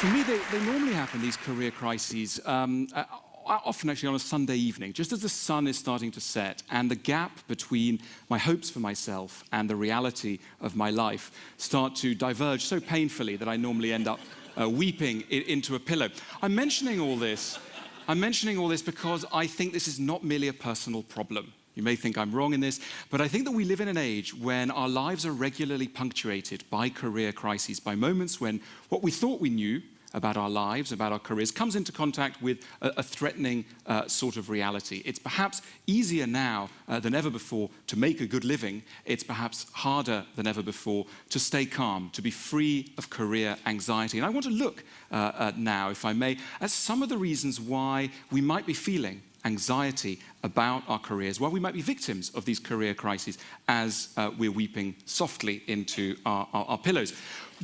For me, they normally happen, these career crises, often actually on a Sunday evening, just as the sun is starting to set and the gap between my hopes for myself and the reality of my life start to diverge so painfully that I normally end up weeping into a pillow. I'm mentioning all this because I think this is not merely a personal problem. You may think I'm wrong in this, but I think that we live in an age when our lives are regularly punctuated by career crises, by moments when what we thought we knew about our lives, about our careers, comes into contact with a threatening sort of reality. It's perhaps easier now than ever before to make a good living. It's perhaps harder than ever before to stay calm, to be free of career anxiety. And I want to look now, if I may, at some of the reasons why we might be feeling anxiety about our careers, why we might be victims of these career crises as we're weeping softly into our pillows.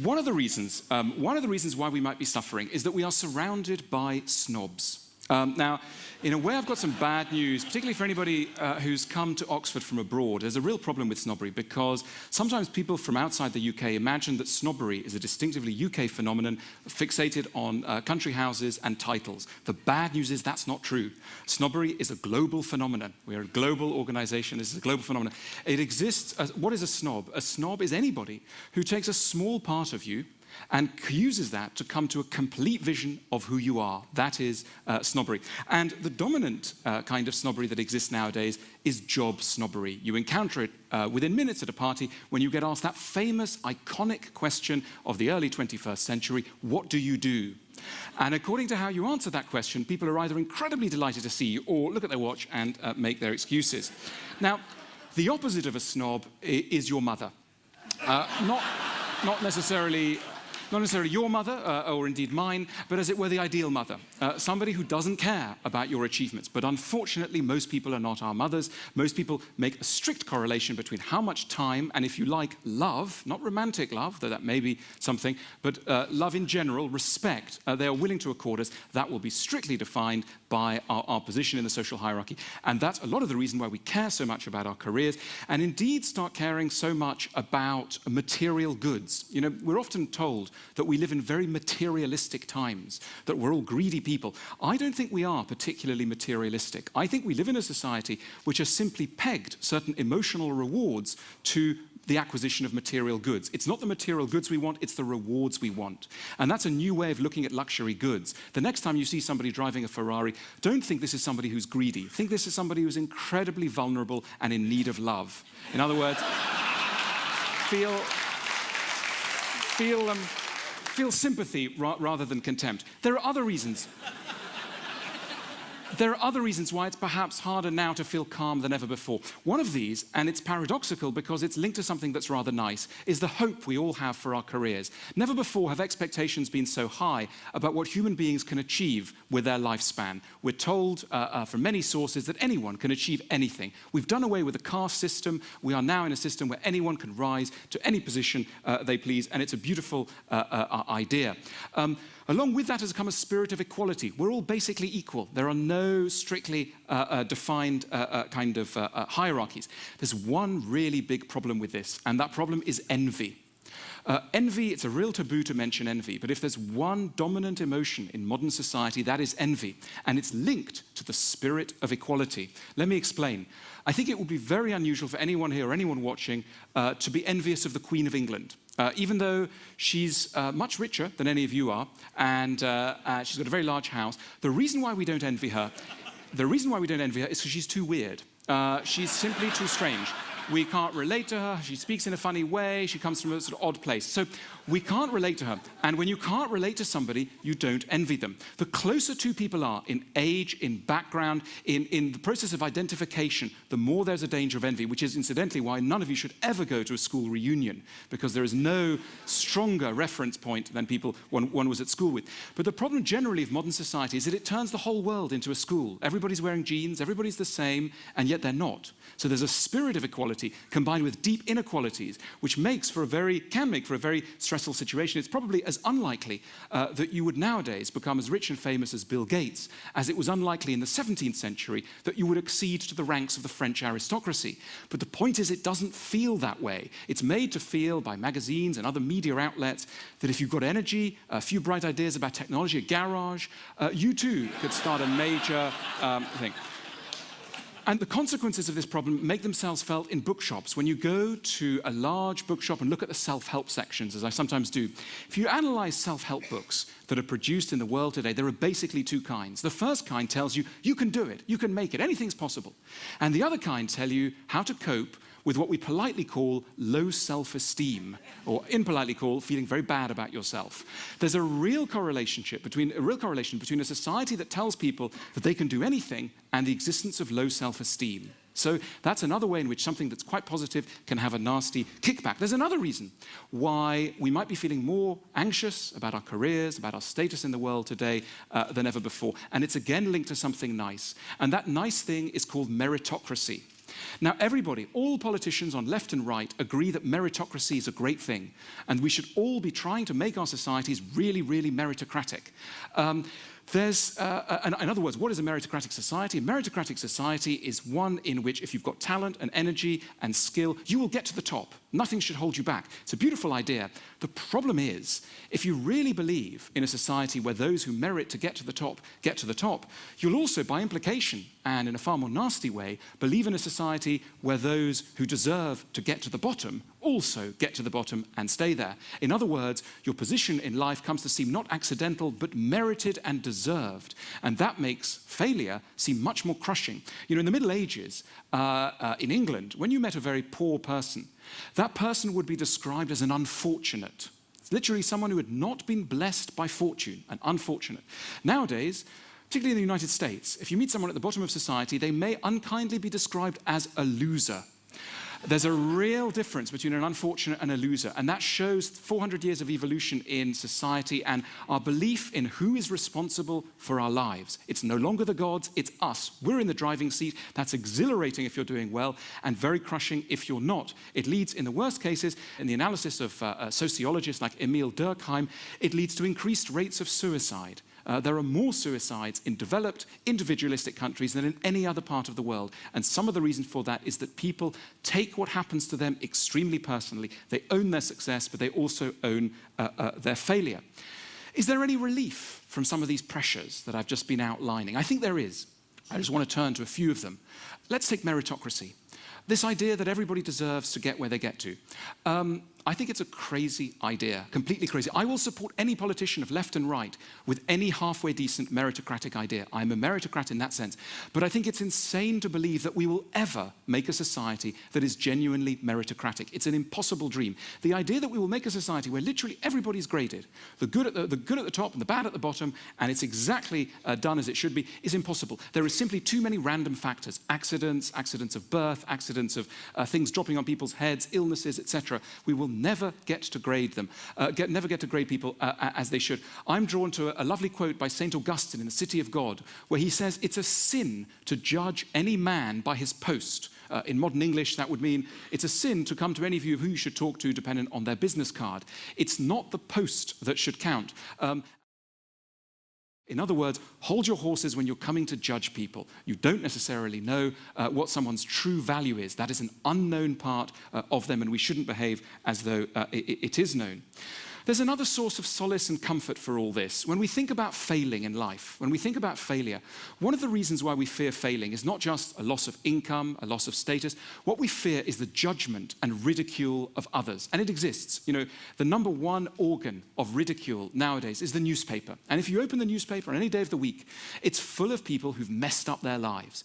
One of the reasons why we might be suffering is that we are surrounded by snobs. Now, in a way, I've got some bad news, particularly for anybody who's come to Oxford from abroad. There's a real problem with snobbery because sometimes people from outside the UK imagine that snobbery is a distinctively UK phenomenon fixated on country houses and titles. The bad news is that's not true. Snobbery is a global phenomenon. We're a global organization. This is a global phenomenon. It exists. What is a snob? A snob is anybody who takes a small part of you and uses that to come to a complete vision of who you are. That is snobbery. And the dominant kind of snobbery that exists nowadays is job snobbery. You encounter it within minutes at a party when you get asked that famous, iconic question of the early 21st century, what do you do? And according to how you answer that question, people are either incredibly delighted to see you or look at their watch and make their excuses. Now, the opposite of a snob is your mother. Not necessarily your mother, or indeed mine, but as it were the ideal mother. Somebody who doesn't care about your achievements. But unfortunately, most people are not our mothers. Most people make a strict correlation between how much time and, if you like, love, not romantic love, though that may be something, but love in general, respect, they are willing to accord us. That will be strictly defined by our position in the social hierarchy. And that's a lot of the reason why we care so much about our careers and indeed start caring so much about material goods. You know, we're often told that we live in very materialistic times, that we're all greedy people. I don't think we are particularly materialistic. I think we live in a society which has simply pegged certain emotional rewards to the acquisition of material goods. It's not the material goods we want, it's the rewards we want. And that's a new way of looking at luxury goods. The next time you see somebody driving a Ferrari, don't think this is somebody who's greedy. Think this is somebody who's incredibly vulnerable and in need of love. In other words, feel sympathy rather than contempt. There are other reasons. There are other reasons why it's perhaps harder now to feel calm than ever before. One of these, and it's paradoxical because it's linked to something that's rather nice, is the hope we all have for our careers. Never before have expectations been so high about what human beings can achieve with their lifespan. We're told from many sources that anyone can achieve anything. We've done away with the caste system. We are now in a system where anyone can rise to any position they please, and it's a beautiful idea. Along with that has come a spirit of equality. We're all basically equal. There are no strictly defined kind of hierarchies. There's one really big problem with this, and that problem is envy. Envy, it's a real taboo to mention envy, but if there's one dominant emotion in modern society, that is envy, and it's linked to the spirit of equality. Let me explain. I think it would be very unusual for anyone here or anyone watching to be envious of the Queen of England. Even though she's much richer than any of you are, and she's got a very large house, the reason why we don't envy her is because she's too weird. She's simply too strange. We can't relate to her. She speaks in a funny way. She comes from a sort of odd place. So we can't relate to her. And when you can't relate to somebody, you don't envy them. The closer two people are in age, in background, in the process of identification, the more there's a danger of envy, which is incidentally why none of you should ever go to a school reunion, because there is no stronger reference point than people one was at school with. But the problem generally of modern society is that it turns the whole world into a school. Everybody's wearing jeans, everybody's the same, and yet they're not. So there's a spirit of equality combined with deep inequalities, which can make for a very stressful stressful situation, it's probably as unlikely that you would nowadays become as rich and famous as Bill Gates as it was unlikely in the 17th century that you would accede to the ranks of the French aristocracy. But the point is, it doesn't feel that way. It's made to feel by magazines and other media outlets that if you've got energy, a few bright ideas about technology, a garage, you too could start a major thing. And the consequences of this problem make themselves felt in bookshops. When you go to a large bookshop and look at the self-help sections, as I sometimes do, if you analyze self-help books that are produced in the world today, there are basically two kinds. The first kind tells you, you can do it, you can make it, anything's possible. And the other kind tell you how to cope with what we politely call low self-esteem, or impolitely call feeling very bad about yourself. There's a real correlation between a society that tells people that they can do anything and the existence of low self-esteem. So that's another way in which something that's quite positive can have a nasty kickback. There's another reason why we might be feeling more anxious about our careers, about our status in the world today than ever before. And it's again linked to something nice. And that nice thing is called meritocracy. Now, everybody, all politicians on left and right, agree that meritocracy is a great thing, and we should all be trying to make our societies really, really meritocratic. In other words, what is a meritocratic society? A meritocratic society is one in which if you've got talent and energy and skill, you will get to the top. Nothing should hold you back. It's a beautiful idea. The problem is, if you really believe in a society where those who merit to get to the top, you'll also, by implication, and in a far more nasty way, believe in a society where those who deserve to get to the bottom also get to the bottom and stay there. In other words, your position in life comes to seem not accidental, but merited and deserved. And that makes failure seem much more crushing. You know, in the Middle Ages, in England, when you met a very poor person, that person would be described as an unfortunate. It's literally someone who had not been blessed by fortune, an unfortunate. Nowadays, particularly in the United States, if you meet someone at the bottom of society, they may unkindly be described as a loser. There's a real difference between an unfortunate and a loser, and that shows 400 years of evolution in society and our belief in who is responsible for our lives. It's no longer the gods, it's us. We're in the driving seat. That's exhilarating if you're doing well, and very crushing if you're not. It leads, in the worst cases, in the analysis of sociologists like Emil Durkheim, it leads to increased rates of suicide. There are more suicides in developed, individualistic countries than in any other part of the world. And some of the reason for that is that people take what happens to them extremely personally. They own their success, but they also own their failure. Is there any relief from some of these pressures that I've just been outlining? I think there is. I just want to turn to a few of them. Let's take meritocracy. This idea that everybody deserves to get where they get to. I think it's a crazy idea, completely crazy. I will support any politician of left and right with any halfway decent meritocratic idea. I'm a meritocrat in that sense. But I think it's insane to believe that we will ever make a society that is genuinely meritocratic. It's an impossible dream. The idea that we will make a society where literally everybody's graded, the good at the top and the bad at the bottom, and it's exactly done as it should be, is impossible. There are simply too many random factors. Accidents of birth, accidents of things dropping on people's heads, illnesses, etc. We will never get to grade them, never get to grade people as they should. I'm drawn to a lovely quote by St. Augustine in the City of God, where he says, it's a sin to judge any man by his post. In modern English, that would mean it's a sin to come to any of you who you should talk to dependent on their business card. It's not the post that should count. In other words, hold your horses when you're coming to judge people. You don't necessarily know what someone's true value is. That is an unknown part of them, and we shouldn't behave as though it is known. There's another source of solace and comfort for all this. When we think about failing in life, when we think about failure, one of the reasons why we fear failing is not just a loss of income, a loss of status. What we fear is the judgment and ridicule of others. And it exists. You know, the number one organ of ridicule nowadays is the newspaper. And if you open the newspaper on any day of the week, it's full of people who've messed up their lives.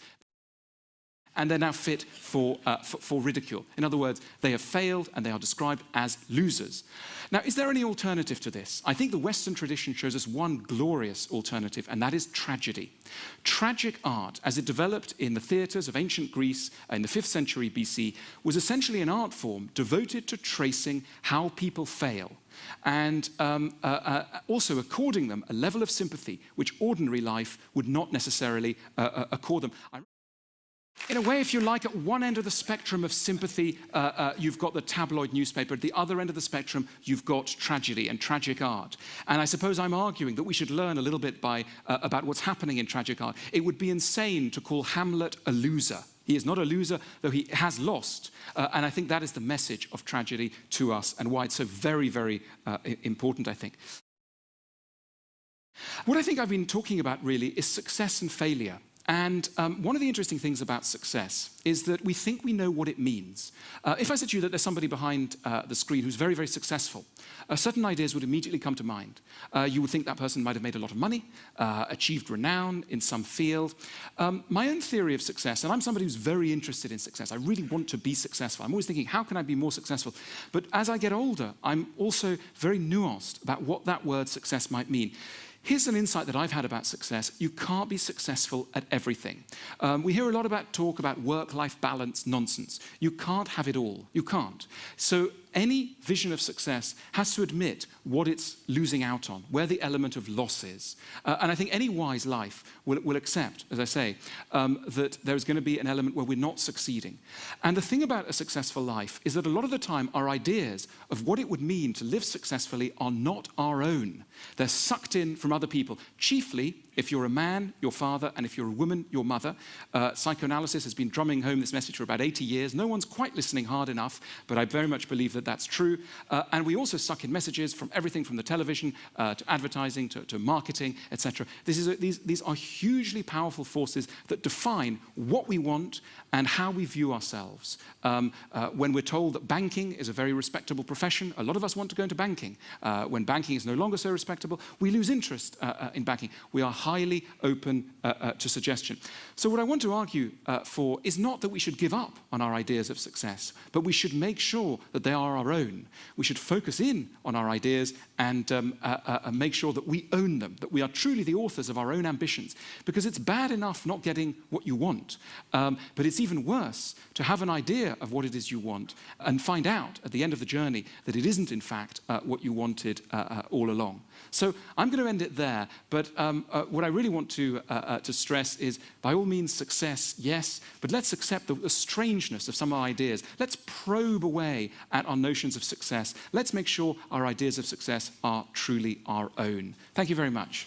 And they're now fit for ridicule. In other words, they have failed and they are described as losers. Now, is there any alternative to this? I think the Western tradition shows us one glorious alternative, and that is tragedy. Tragic art, as it developed in the theatres of ancient Greece in the 5th century BC, was essentially an art form devoted to tracing how people fail and also according them a level of sympathy which ordinary life would not necessarily accord them. In a way, if you like, at one end of the spectrum of sympathy, you've got the tabloid newspaper. At the other end of the spectrum, you've got tragedy and tragic art. And I suppose I'm arguing that we should learn a little bit about what's happening in tragic art. It would be insane to call Hamlet a loser. He is not a loser, though he has lost. And I think that is the message of tragedy to us and why it's so very, very important, I think. What I think I've been talking about really is success and failure. And one of the interesting things about success is that we think we know what it means. If I said to you that there's somebody behind the screen who's very, very successful, certain ideas would immediately come to mind. You would think that person might have made a lot of money, achieved renown in some field. My own theory of success, and I'm somebody who's very interested in success. I really want to be successful. I'm always thinking, how can I be more successful? But as I get older, I'm also very nuanced about what that word success might mean. Here's an insight that I've had about success. You can't be successful at everything. We hear a lot about talk about work-life balance nonsense. You can't have it all. You can't. So any vision of success has to admit what it's losing out on, where the element of loss is. And I think any wise life will accept, as I say, that there's going to be an element where we're not succeeding. And the thing about a successful life is that a lot of the time our ideas of what it would mean to live successfully are not our own. They're sucked in from other people, chiefly if you're a man, your father, and if you're a woman, your mother. Psychoanalysis has been drumming home this message for about 80 years. No one's quite listening hard enough, but I very much believe that that's true. And we also suck in messages from everything from the television to advertising to marketing, etc. These are hugely powerful forces that define what we want and how we view ourselves. When we're told that banking is a very respectable profession, a lot of us want to go into banking. When banking is no longer so respectable, we lose interest in banking. We are highly open to suggestion. So what I want to argue for is not that we should give up on our ideas of success, but we should make sure that they are our own. We should focus in on our ideas and make sure that we own them, that we are truly the authors of our own ambitions. Because it's bad enough not getting what you want, but it's even worse to have an idea of what it is you want and find out at the end of the journey that it isn't, in fact, what you wanted all along. So I'm going to end it there, but what I really want to stress is, by all means, success, yes, but let's accept the strangeness of some of our ideas. Let's probe away at our notions of success. Let's make sure our ideas of success are truly our own. Thank you very much.